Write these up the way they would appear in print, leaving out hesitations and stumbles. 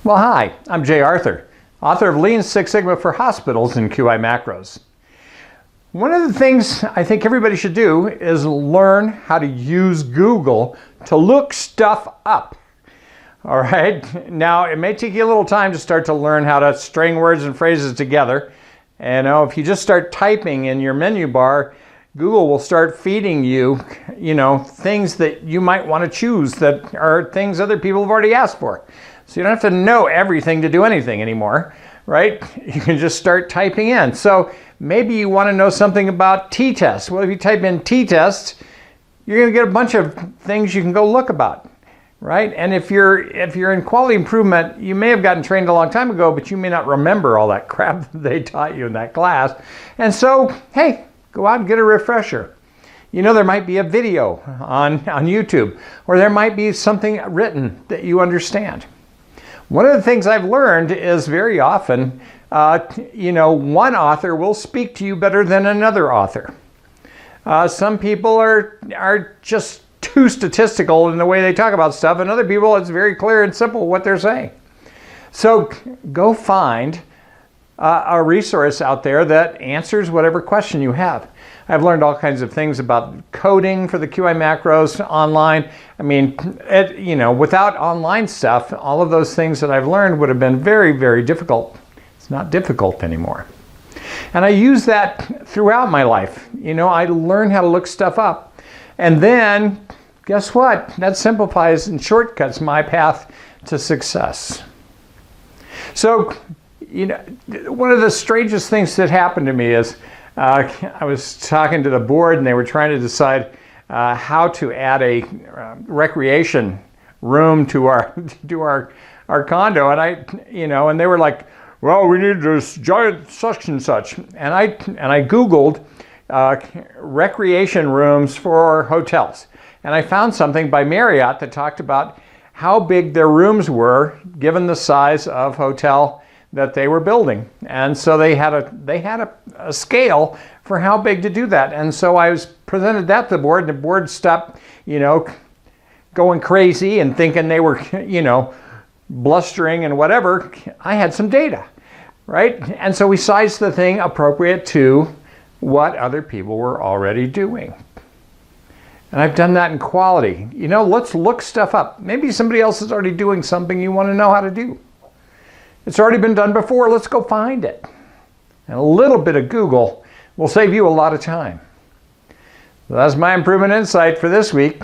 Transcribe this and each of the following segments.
Well, hi, I'm Jay Arthur, author of Lean Six Sigma for Hospitals and QI Macros. One of the things I think everybody should do is learn how to use Google to look stuff up. All right, now it may take you a little time to start to learn how to string words and phrases together. And if you just start typing in your menu bar, Google will start feeding you, things that you might want to choose that are things other people have already asked for. So you don't have to know everything to do anything anymore, right? You can just start typing in. So maybe you want to know something about t-tests. Well, if you type in t-tests, you're going to get a bunch of things you can go look about, right? And if you're in quality improvement, you may have gotten trained a long time ago, but you may not remember all that crap that they taught you in that class. And so, hey, go out and get a refresher. There might be a video on YouTube, or there might be something written that you understand. One of the things I've learned is very often, one author will speak to you better than another author. Some people are just too statistical in the way they talk about stuff, and other people, it's very clear and simple what they're saying. So go find a resource out there that answers whatever question you have. I've learned all kinds of things about coding for the QI macros online. I mean, without online stuff, all of those things that I've learned would have been very, very difficult. It's not difficult anymore. And I use that throughout my life. I learn how to look stuff up. And then, guess what? That simplifies and shortcuts my path to success. So, one of the strangest things that happened to me is I was talking to the board, and they were trying to decide how to add a recreation room to our condo, and and they were like, "Well, we need this giant such and such," and I Googled recreation rooms for hotels, and I found something by Marriott that talked about how big their rooms were given the size of hotel that they were building. And so they had a scale for how big to do that. And so I was presented that to the board, and the board stopped, going crazy and thinking they were, blustering and whatever. I had some data, right? And so we sized the thing appropriate to what other people were already doing. And I've done that in quality. Let's look stuff up. Maybe somebody else is already doing something you want to know how to do. It's already been done before. Let's go find it. And a little bit of Google will save you a lot of time. So that's my improvement insight for this week.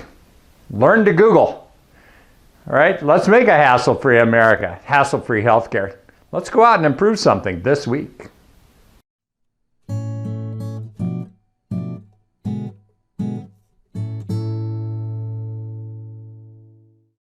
Learn to Google. All right, let's make a hassle-free America, hassle-free healthcare. Let's go out and improve something this week.